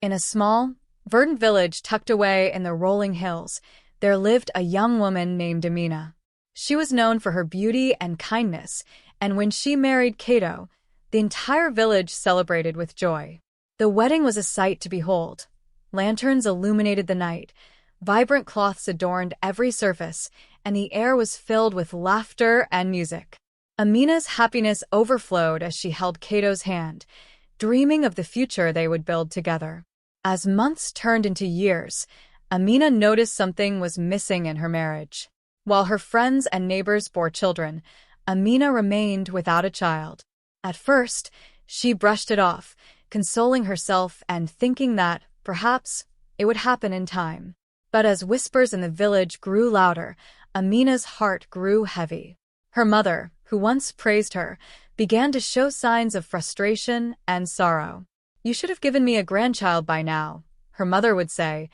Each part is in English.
In a small, verdant village tucked away in the rolling hills, there lived a young woman named Amina. She was known for her beauty and kindness, and when she married Cato, the entire village celebrated with joy. The wedding was a sight to behold. Lanterns illuminated the night, vibrant cloths adorned every surface, and the air was filled with laughter and music. Amina's happiness overflowed as she held Cato's hand, dreaming of the future they would build together. As months turned into years, Amina noticed something was missing in her marriage. While her friends and neighbors bore children, Amina remained without a child. At first, she brushed it off, consoling herself and thinking that, perhaps, it would happen in time. But as whispers in the village grew louder, Amina's heart grew heavy. Her mother, who once praised her, began to show signs of frustration and sorrow. "You should have given me a grandchild by now," her mother would say,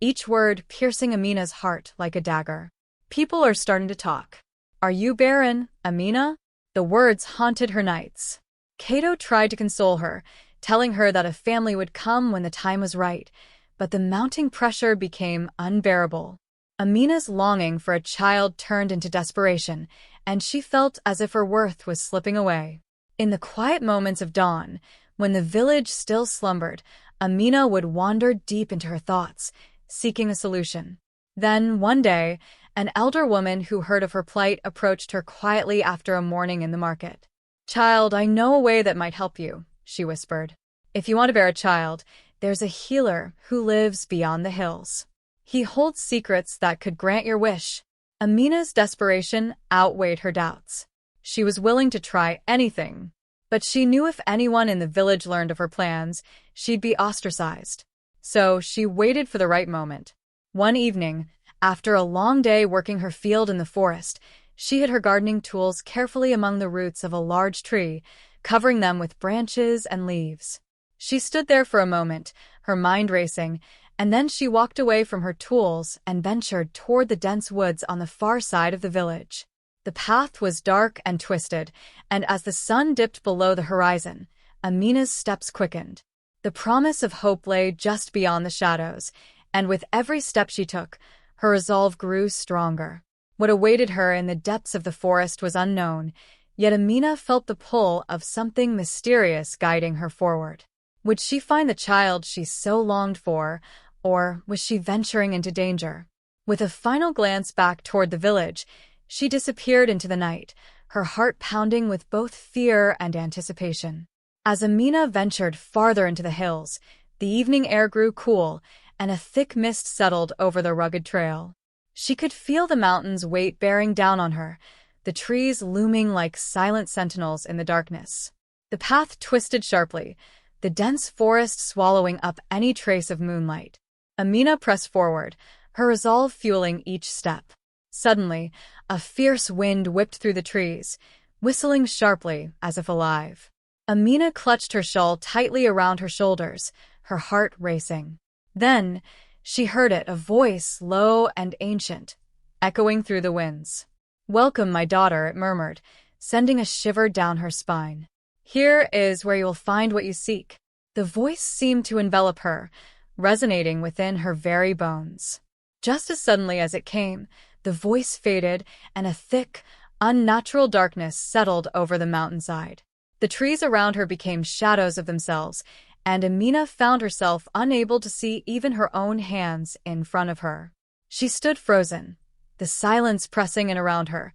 each word piercing Amina's heart like a dagger. "People are starting to talk. Are you barren, Amina?" The words haunted her nights. Cato tried to console her, telling her that a family would come when the time was right, but the mounting pressure became unbearable. Amina's longing for a child turned into desperation, and she felt as if her worth was slipping away. In the quiet moments of dawn, when the village still slumbered, Amina would wander deep into her thoughts, seeking a solution. Then, one day, an elder woman who heard of her plight approached her quietly after a morning in the market. "Child, I know a way that might help you," she whispered. "If you want to bear a child, there's a healer who lives beyond the hills. He holds secrets that could grant your wish." Amina's desperation outweighed her doubts. She was willing to try anything, but she knew if anyone in the village learned of her plans, she'd be ostracized. So she waited for the right moment. One evening, after a long day working her field in the forest, she hid her gardening tools carefully among the roots of a large tree, covering them with branches and leaves. She stood there for a moment, her mind racing, and then she walked away from her tools and ventured toward the dense woods on the far side of the village. The path was dark and twisted, and as the sun dipped below the horizon, Amina's steps quickened. The promise of hope lay just beyond the shadows, and with every step she took, her resolve grew stronger. What awaited her in the depths of the forest was unknown, yet Amina felt the pull of something mysterious guiding her forward. Would she find the child she so longed for, or was she venturing into danger? With a final glance back toward the village, she disappeared into the night, her heart pounding with both fear and anticipation. As Amina ventured farther into the hills, the evening air grew cool, and a thick mist settled over the rugged trail. She could feel the mountain's weight bearing down on her, the trees looming like silent sentinels in the darkness. The path twisted sharply, the dense forest swallowing up any trace of moonlight. Amina pressed forward, her resolve fueling each step. Suddenly, a fierce wind whipped through the trees, whistling sharply as if alive. Amina clutched her shawl tightly around her shoulders, her heart racing. Then, she heard it, a voice low and ancient, echoing through the winds. "Welcome, my daughter," it murmured, sending a shiver down her spine. "Here is where you will find what you seek." The voice seemed to envelop her, resonating within her very bones. Just as suddenly as it came, the voice faded, and a thick, unnatural darkness settled over the mountainside. The trees around her became shadows of themselves, and Amina found herself unable to see even her own hands in front of her. She stood frozen, the silence pressing in around her,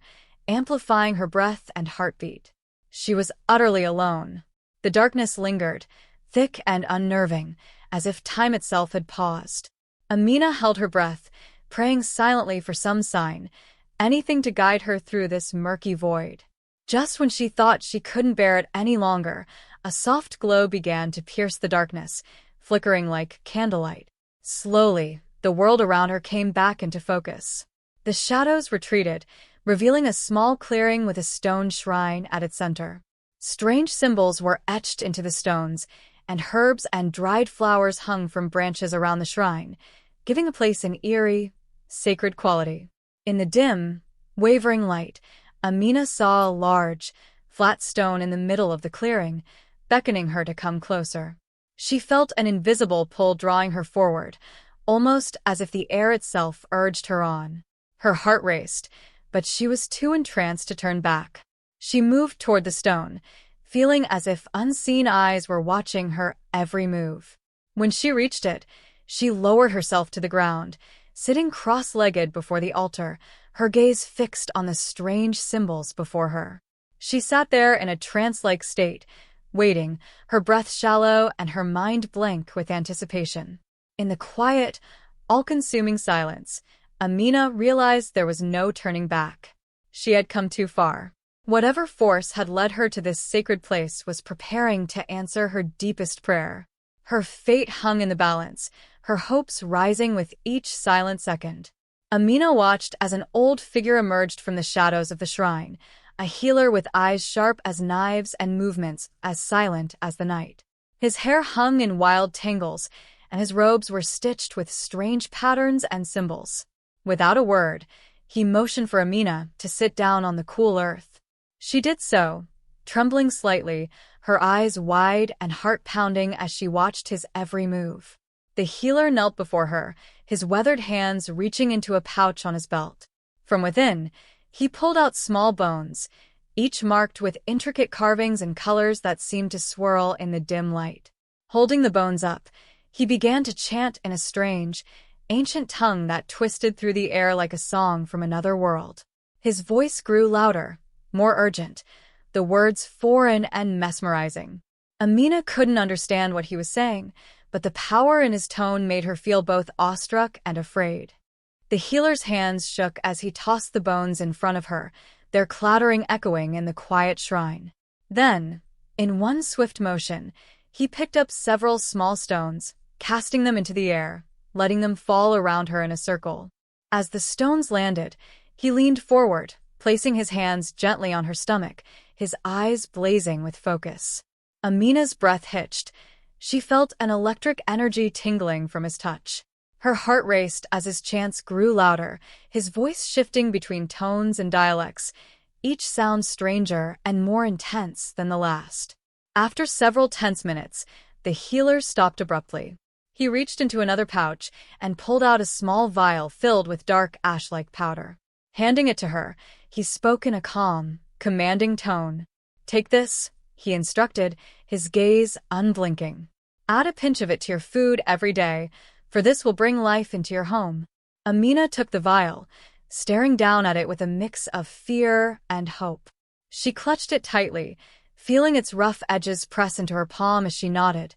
amplifying her breath and heartbeat. She was utterly alone. The darkness lingered, thick and unnerving, as if time itself had paused. Amina held her breath, praying silently for some sign, anything to guide her through this murky void. Just when she thought she couldn't bear it any longer, a soft glow began to pierce the darkness, flickering like candlelight. Slowly, the world around her came back into focus. The shadows retreated, revealing a small clearing with a stone shrine at its center. Strange symbols were etched into the stones, and herbs and dried flowers hung from branches around the shrine, giving the place an eerie, sacred quality. In the dim, wavering light, Amina saw a large, flat stone in the middle of the clearing, beckoning her to come closer. She felt an invisible pull drawing her forward, almost as if the air itself urged her on. Her heart raced, but she was too entranced to turn back. She moved toward the stone, feeling as if unseen eyes were watching her every move. When she reached it, she lowered herself to the ground, sitting cross-legged before the altar, her gaze fixed on the strange symbols before her. She sat there in a trance-like state, waiting, her breath shallow and her mind blank with anticipation. In the quiet, all-consuming silence, Amina realized there was no turning back. She had come too far. Whatever force had led her to this sacred place was preparing to answer her deepest prayer. Her fate hung in the balance, her hopes rising with each silent second. Amina watched as an old figure emerged from the shadows of the shrine, a healer with eyes sharp as knives and movements as silent as the night. His hair hung in wild tangles, and his robes were stitched with strange patterns and symbols. Without a word, he motioned for Amina to sit down on the cool earth. She did so, trembling slightly, her eyes wide and heart pounding as she watched his every move. The healer knelt before her, his weathered hands reaching into a pouch on his belt. From within, he pulled out small bones, each marked with intricate carvings and colors that seemed to swirl in the dim light. Holding the bones up, he began to chant in a strange, ancient tongue that twisted through the air like a song from another world. His voice grew louder, more urgent, the words foreign and mesmerizing. Amina couldn't understand what he was saying, but the power in his tone made her feel both awestruck and afraid. The healer's hands shook as he tossed the bones in front of her, their clattering echoing in the quiet shrine. Then, in one swift motion, he picked up several small stones, casting them into the air, letting them fall around her in a circle. As the stones landed, he leaned forward, placing his hands gently on her stomach, his eyes blazing with focus. Amina's breath hitched. She felt an electric energy tingling from his touch. Her heart raced as his chants grew louder, his voice shifting between tones and dialects, each sound stranger and more intense than the last. After several tense minutes, the healer stopped abruptly. He reached into another pouch and pulled out a small vial filled with dark ash-like powder. Handing it to her, he spoke in a calm, commanding tone. "Take this," he instructed, his gaze unblinking. "Add a pinch of it to your food every day, for this will bring life into your home." Amina took the vial, staring down at it with a mix of fear and hope. She clutched it tightly, feeling its rough edges press into her palm as she nodded,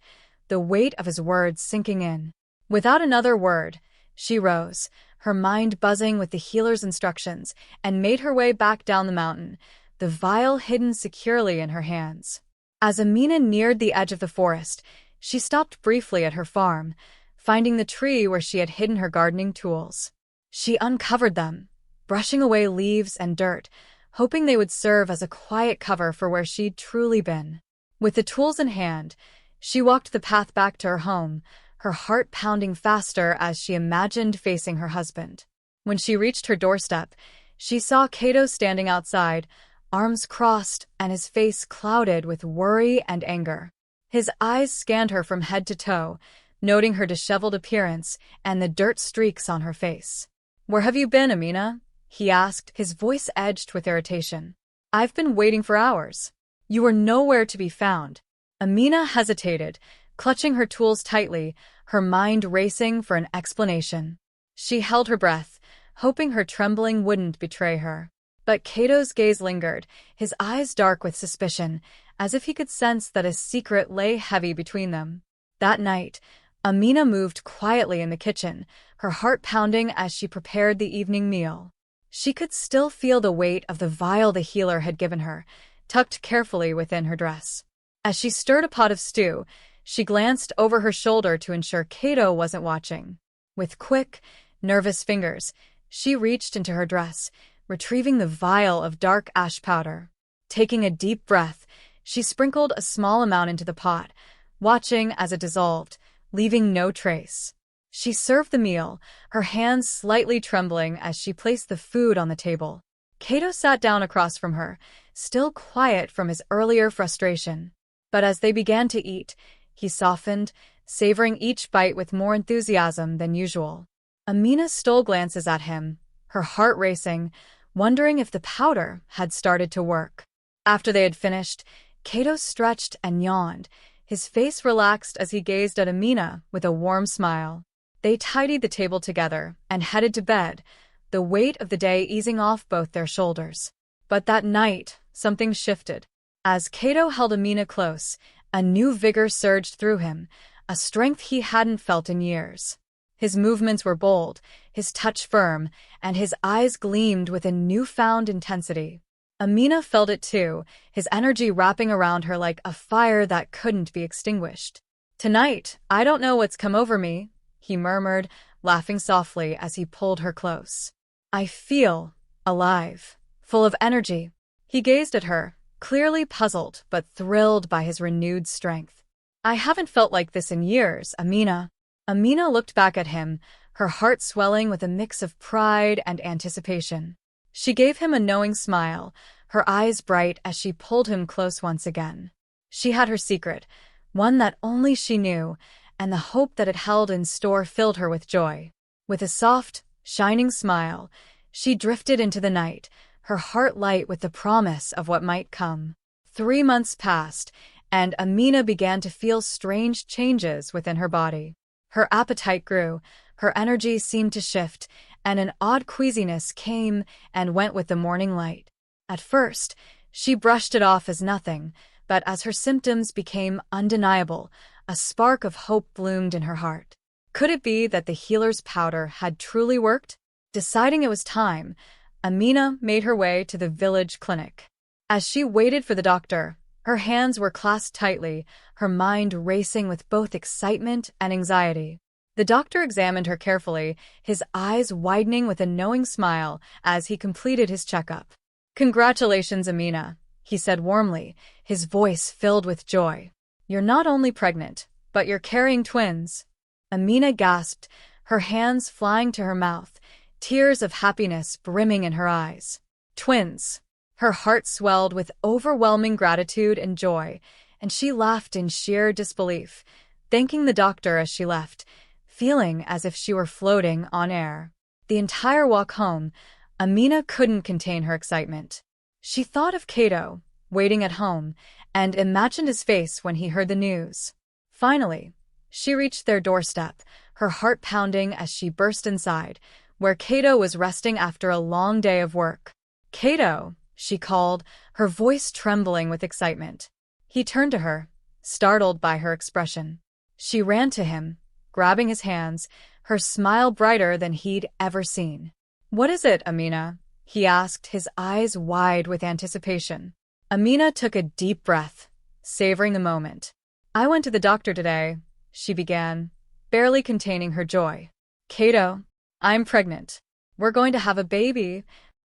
the weight of his words sinking in. Without another word, she rose, her mind buzzing with the healer's instructions, and made her way back down the mountain, the vial hidden securely in her hands. As Amina neared the edge of the forest, she stopped briefly at her farm, finding the tree where she had hidden her gardening tools. She uncovered them, brushing away leaves and dirt, hoping they would serve as a quiet cover for where she'd truly been. With the tools in hand, she walked the path back to her home, her heart pounding faster as she imagined facing her husband. When she reached her doorstep, she saw Cato standing outside, arms crossed and his face clouded with worry and anger. His eyes scanned her from head to toe, noting her disheveled appearance and the dirt streaks on her face. "Where have you been, Amina?" he asked, his voice edged with irritation. "I've been waiting for hours. You were nowhere to be found." Amina hesitated, clutching her tools tightly, her mind racing for an explanation. She held her breath, hoping her trembling wouldn't betray her. But Cato's gaze lingered, his eyes dark with suspicion, as if he could sense that a secret lay heavy between them. That night, Amina moved quietly in the kitchen, her heart pounding as she prepared the evening meal. She could still feel the weight of the vial the healer had given her, tucked carefully within her dress. As she stirred a pot of stew, she glanced over her shoulder to ensure Cato wasn't watching. With quick, nervous fingers, she reached into her dress, retrieving the vial of dark ash powder. Taking a deep breath, she sprinkled a small amount into the pot, watching as it dissolved, leaving no trace. She served the meal, her hands slightly trembling as she placed the food on the table. Cato sat down across from her, still quiet from his earlier frustration. But as they began to eat, He softened, savoring each bite with more enthusiasm than usual. Amina stole glances at him, her heart racing, wondering if the powder had started to work. After they had finished, Kato stretched and yawned, his face relaxed as he gazed at Amina with a warm smile. They tidied the table together and headed to bed, the weight of the day easing off both their shoulders. But that night, something shifted. As Kato held Amina close, a new vigor surged through him, a strength he hadn't felt in years. His movements were bold, his touch firm, and his eyes gleamed with a newfound intensity. Amina felt it too, his energy wrapping around her like a fire that couldn't be extinguished. "Tonight, I don't know what's come over me," he murmured, laughing softly as he pulled her close. "I feel alive, full of energy." He gazed at her, clearly puzzled but thrilled by his renewed strength. "I haven't felt like this in years, Amina." Amina looked back at him, her heart swelling with a mix of pride and anticipation. She gave him a knowing smile, her eyes bright as she pulled him close once again. She had her secret, one that only she knew, and the hope that it held in store filled her with joy. With a soft, shining smile, she drifted into the night, her heart light with the promise of what might come. 3 months passed, and Amina began to feel strange changes within her body. Her appetite grew, her energy seemed to shift, and an odd queasiness came and went with the morning light. At first, she brushed it off as nothing, but as her symptoms became undeniable, a spark of hope bloomed in her heart. Could it be that the healer's powder had truly worked? Deciding it was time, Amina made her way to the village clinic. As she waited for the doctor, her hands were clasped tightly, her mind racing with both excitement and anxiety. The doctor examined her carefully, his eyes widening with a knowing smile as he completed his checkup. "Congratulations, Amina," he said warmly, his voice filled with joy. "You're not only pregnant, but you're carrying twins." Amina gasped, her hands flying to her mouth, tears of happiness brimming in her eyes. Twins! Her heart swelled with overwhelming gratitude and joy, and she laughed in sheer disbelief, thanking the doctor as she left, feeling as if she were floating on air. The entire walk home, Amina couldn't contain her excitement. She thought of Kato, waiting at home, and imagined his face when he heard the news. Finally, she reached their doorstep, her heart pounding as she burst inside, where Kato was resting after a long day of work. "Kato," she called, her voice trembling with excitement. He turned to her, startled by her expression. She ran to him, grabbing his hands, her smile brighter than he'd ever seen. "What is it, Amina?" he asked, his eyes wide with anticipation. Amina took a deep breath, savoring the moment. "I went to the doctor today," she began, barely containing her joy. "Kato, I'm pregnant. We're going to have a baby."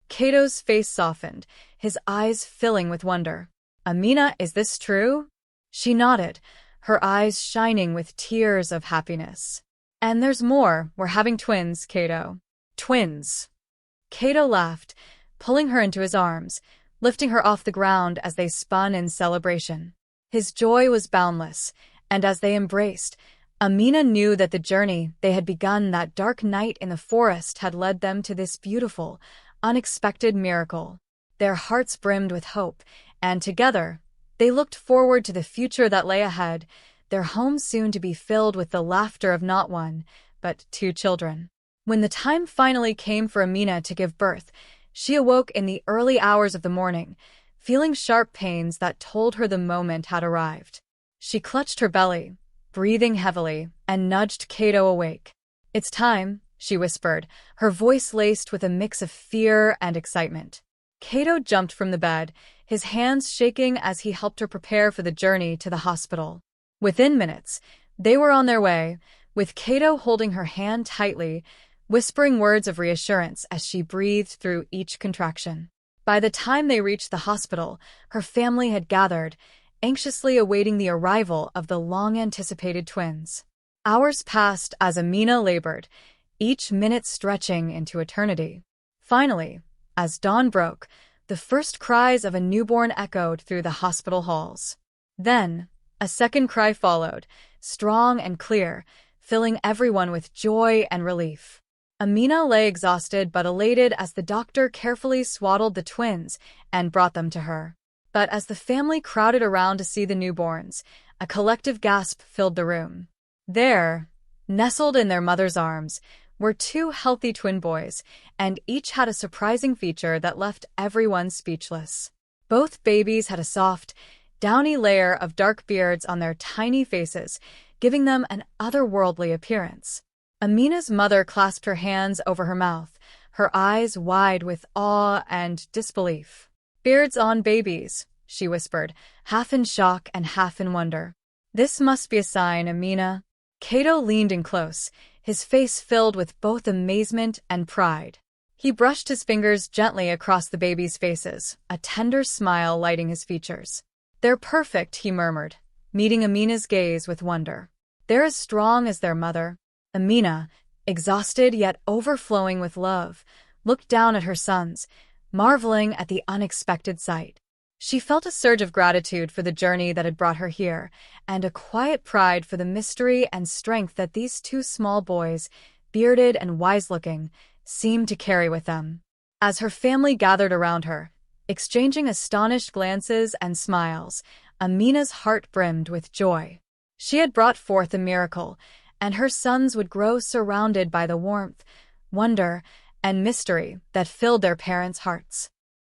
Kato's face softened, his eyes filling with wonder. "Amina, is this true?" She nodded, her eyes shining with tears of happiness. "And there's more. We're having twins, Kato." "Twins." Kato laughed, pulling her into his arms, lifting her off the ground as they spun in celebration. His joy was boundless, and as they embraced, Amina knew that the journey they had begun that dark night in the forest had led them to this beautiful, unexpected miracle. Their hearts brimmed with hope, and together, they looked forward to the future that lay ahead, their home soon to be filled with the laughter of not one, but 2 children. When the time finally came for Amina to give birth, she awoke in the early hours of the morning, feeling sharp pains that told her the moment had arrived. She clutched her belly, breathing heavily, and nudged Kato awake. "It's time," she whispered, her voice laced with a mix of fear and excitement. Kato jumped from the bed, his hands shaking as he helped her prepare for the journey to the hospital. Within minutes, they were on their way, with Kato holding her hand tightly, whispering words of reassurance as she breathed through each contraction. By the time they reached the hospital, her family had gathered, anxiously awaiting the arrival of the long-anticipated twins. Hours passed as Amina labored, each minute stretching into eternity. Finally, as dawn broke, the first cries of a newborn echoed through the hospital halls. Then, A second cry followed, strong and clear, filling everyone with joy and relief. Amina lay exhausted but elated as the doctor carefully swaddled the twins and brought them to her. But as the family crowded around to see the newborns, a collective gasp filled the room. There, nestled in their mother's arms, were two healthy twin boys, and each had a surprising feature that left everyone speechless. Both babies had a soft, downy layer of dark beards on their tiny faces, giving them an otherworldly appearance. Amina's mother clasped her hands over her mouth, her eyes wide with awe and disbelief. "Beards on babies," she whispered, half in shock and half in wonder. "This must be a sign, Amina." Cato leaned in close, his face filled with both amazement and pride. He brushed his fingers gently across the babies' faces, a tender smile lighting his features. "They're perfect," he murmured, meeting Amina's gaze with wonder. "They're as strong as their mother." Amina, exhausted yet overflowing with love, looked down at her sons, marveling at the unexpected sight. She felt a surge of gratitude for the journey that had brought her here, and a quiet pride for the mystery and strength that these two small boys, bearded and wise-looking, seemed to carry with them. As her family gathered around her, exchanging astonished glances and smiles, Amina's heart brimmed with joy. She had brought forth a miracle, and her sons would grow surrounded by the warmth, wonder, and mystery that filled their parents' hearts.